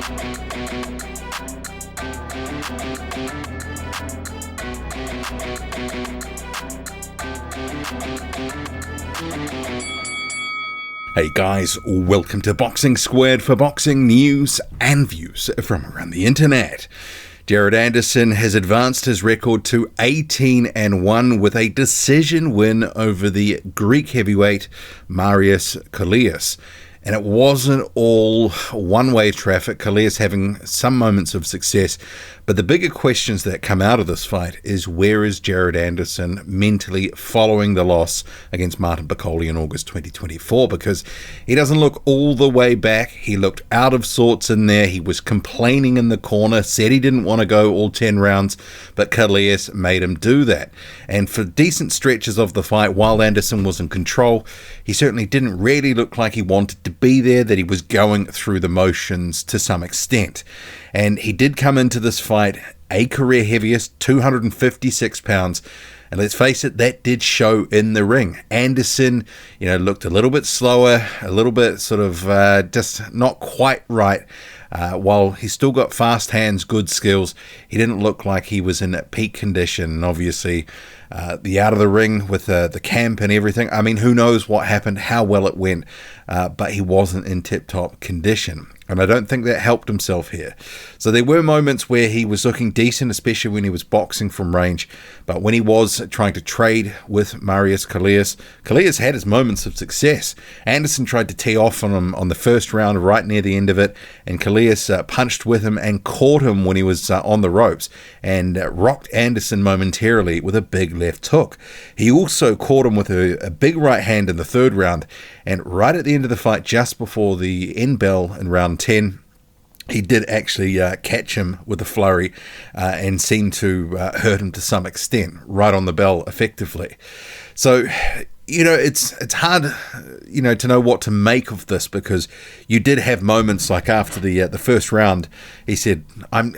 Hey guys, welcome to Boxing Squared for boxing news and views from around the internet. Jared Anderson has advanced his record to 18-1 with a decision win over the Greek heavyweight Marios Collias. And it wasn't all one-way traffic, Collias having some moments of success. But the bigger questions that come out of this fight is, where is Jared Anderson mentally following the loss against Martin Bakole in August 2024? Because he doesn't look all the way back. He looked out of sorts in there. He was complaining in the corner, said he didn't want to go all 10 rounds, but Collias made him do that. And for decent stretches of the fight, while Anderson was in control, he certainly didn't really look like he wanted to be there, that he was going through the motions to some extent. And he did come into this fight a career heaviest, 256 pounds. And let's face it, that did show in the ring. Anderson, looked a little bit slower, a little bit sort of just not quite right. While he still got fast hands, good skills, he didn't look like he was in peak condition. And obviously, the out of the ring with the camp and everything, I mean, who knows what happened, how well it went, but he wasn't in tip-top condition. And I don't think that helped himself here. So there were moments where he was looking decent, especially when he was boxing from range. But when he was trying to trade with Marios Collias, Collias had his moments of success. Anderson tried to tee off on him on the first round, right near the end of it, and Collias punched with him and caught him when he was on the ropes and rocked Anderson momentarily with a big left hook. He also caught him with a big right hand in the third round, and right at the end of the fight, just before the end bell in round 10, he did actually catch him with a flurry and seemed to hurt him to some extent, right on the bell effectively. So, it's hard, to know what to make of this, because you did have moments like after the first round, he said,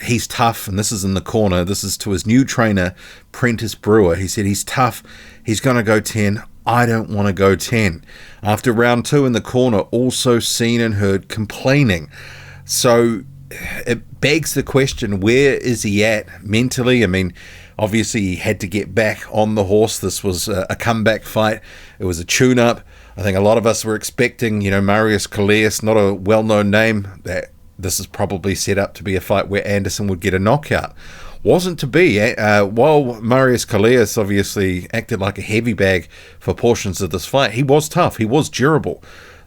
he's tough, and this is in the corner. This is to his new trainer, Prentice Brewer. He said, he's tough. He's going to go 10. I don't want to go 10. After round 2 in the corner, also seen and heard complaining. So it begs the question, where is he at mentally? I mean, obviously he had to get back on the horse. This was a comeback fight. It was a tune-up. I think a lot of us were expecting, Marios Collias, not a well-known name, that this is probably set up to be a fight where Anderson would get a knockout. Wasn't to be. While Marios Collias obviously acted like a heavy bag for portions of this fight, he was tough. He was durable.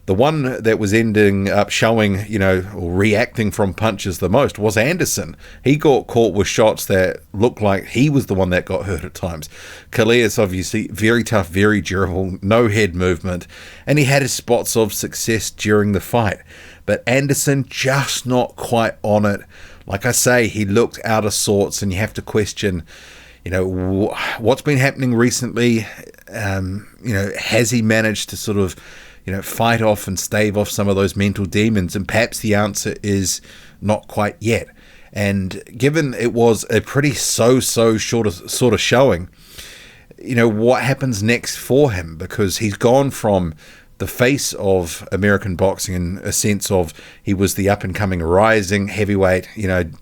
The one that was ending up showing, or reacting from punches the most was Anderson. He got caught with shots that looked like he was the one that got hurt at times. Collias, obviously, very tough, very durable, no head movement, and he had his spots of success during the fight. But Anderson just not quite on it. Like I say, he looked out of sorts, and you have to question, what's been happening recently. Has he managed to sort of, fight off and stave off some of those mental demons? And perhaps the answer is not quite yet. And given it was a pretty so-so sort of showing, what happens next for him? Because he's gone from the face of American boxing in a sense of he was the up-and-coming rising heavyweight,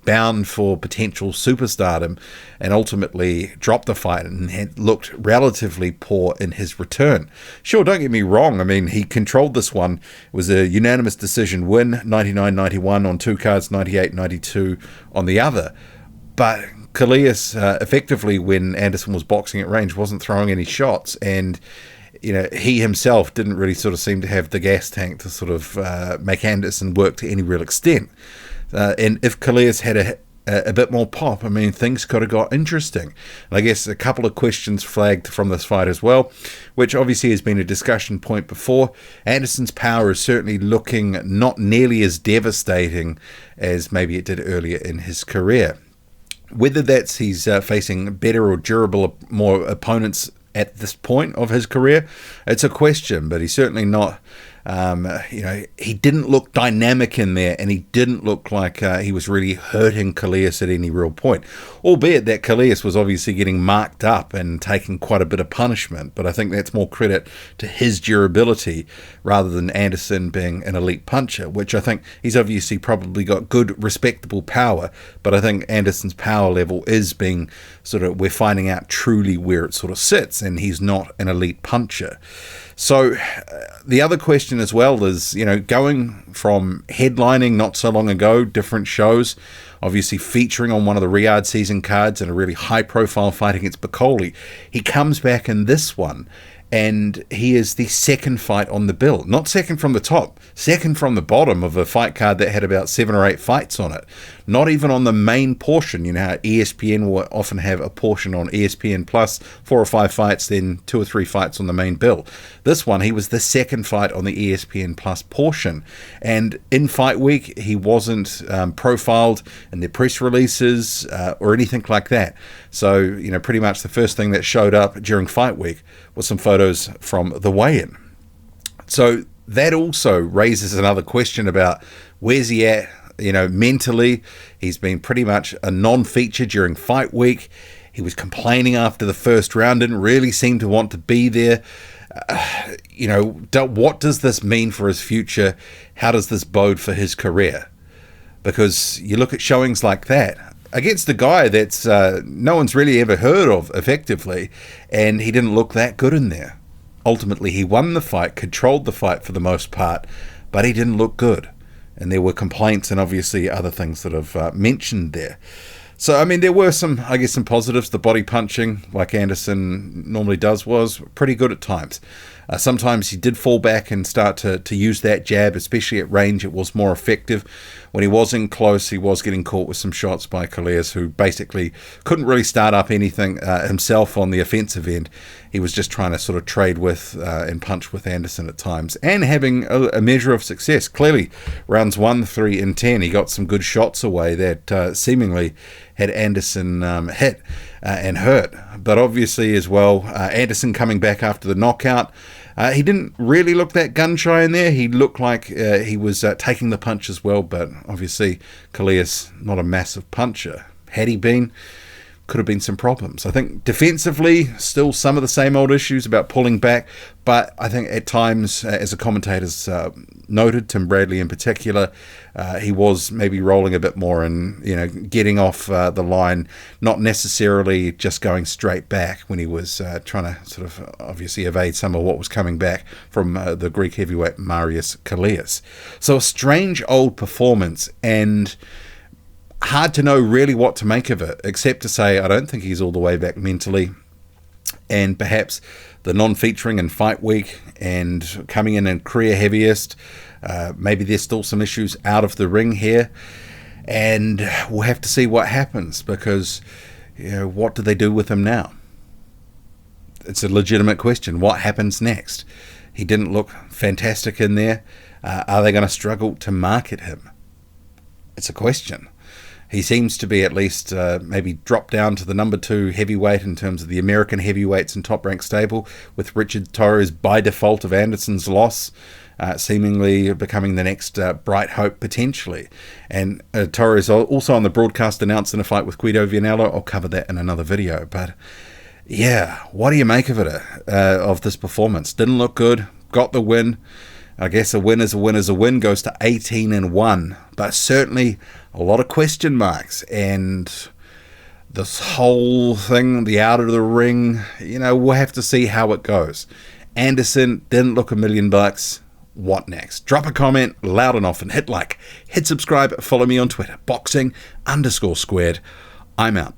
bound for potential superstardom, and ultimately dropped the fight and had looked relatively poor in his return. Sure, don't get me wrong. I mean, he controlled this one. It was a unanimous decision win, 99-91 on 2 cards, 98-92 on the other. But Collias, effectively, when Anderson was boxing at range, wasn't throwing any shots, and he himself didn't really sort of seem to have the gas tank to sort of make Anderson work to any real extent. And if Collias had a bit more pop, I mean, things could have got interesting. And I guess a couple of questions flagged from this fight as well, which obviously has been a discussion point before. Anderson's power is certainly looking not nearly as devastating as maybe it did earlier in his career. Whether that's he's facing better or durable more opponents at this point of his career, it's a question, but he's certainly not He didn't look dynamic in there, and he didn't look like he was really hurting Collias at any real point. Albeit that Collias was obviously getting marked up and taking quite a bit of punishment, but I think that's more credit to his durability rather than Anderson being an elite puncher, which I think he's obviously probably got good, respectable power, but I think Anderson's power level is being we're finding out truly where it sort of sits, and he's not an elite puncher. So the other question as well is, going from headlining not so long ago, different shows, obviously featuring on one of the Riyadh season cards in a really high-profile fight against Bacoli, he comes back in this one, and he is the second fight on the bill. Not second from the top, second from the bottom of a fight card that had about 7 or 8 fights on it. Not even on the main portion. You know how ESPN will often have a portion on ESPN Plus, 4 or 5 fights, then 2 or 3 fights on the main bill. This one, he was the second fight on the ESPN Plus portion. And in fight week, he wasn't profiled in their press releases or anything like that. So, pretty much the first thing that showed up during fight week was some photos from the weigh-in. So that also raises another question about where's he at, mentally. He's been pretty much a non-feature during fight week. He was complaining after the first round, didn't really seem to want to be there. What does this mean for his future? How does this bode for his career? Because you look at showings like that against a guy that's no one's really ever heard of effectively, and he didn't look that good in there. Ultimately, he won the fight, controlled the fight for the most part, but he didn't look good. And there were complaints and obviously other things that I've mentioned there. So, there were some positives. The body punching, like Anderson normally does, was pretty good at times. Sometimes he did fall back and start to use that jab, especially at range. It was more effective. When he was in close, he was getting caught with some shots by Collias, who basically couldn't really start up anything himself on the offensive end. He was just trying to sort of trade with and punch with Anderson at times, and having a measure of success. Clearly, rounds 1, 3, and 10, he got some good shots away that seemingly had Anderson hit and hurt. But obviously as well, Anderson coming back after the knockout, he didn't really look that gun-shy in there. He looked like he was taking the punch as well, but obviously Collias, not a massive puncher. Had he been, could have been some problems. I think defensively, still some of the same old issues about pulling back, but I think at times, as the commentators noted, Tim Bradley in particular, he was maybe rolling a bit more and, getting off the line, not necessarily just going straight back when he was trying to sort of obviously evade some of what was coming back from the Greek heavyweight Marios Collias. So a strange old performance, and hard to know really what to make of it, except to say I don't think he's all the way back mentally, and perhaps the non-featuring in fight week and coming in career heaviest, maybe there's still some issues out of the ring here, and we'll have to see what happens, because what do they do with him now? It's a legitimate question. What happens next? He didn't look fantastic in there. Are they going to struggle to market him? It's a question. He seems to be at least maybe dropped down to the number 2 heavyweight in terms of the American heavyweights in Top Rank stable, with Richard Torres by default of Anderson's loss, seemingly becoming the next bright hope potentially. And Torres also on the broadcast announced in a fight with Guido Vianello. I'll cover that in another video. But yeah, what do you make of it, of this performance? Didn't look good, got the win. I guess a win is a win is a win, goes to 18-1, but certainly a lot of question marks, and this whole thing, the out of the ring, we'll have to see how it goes. Anderson didn't look $1 million. What next? Drop a comment loud and often, hit like, hit subscribe, follow me on Twitter, boxing_squared. I'm out.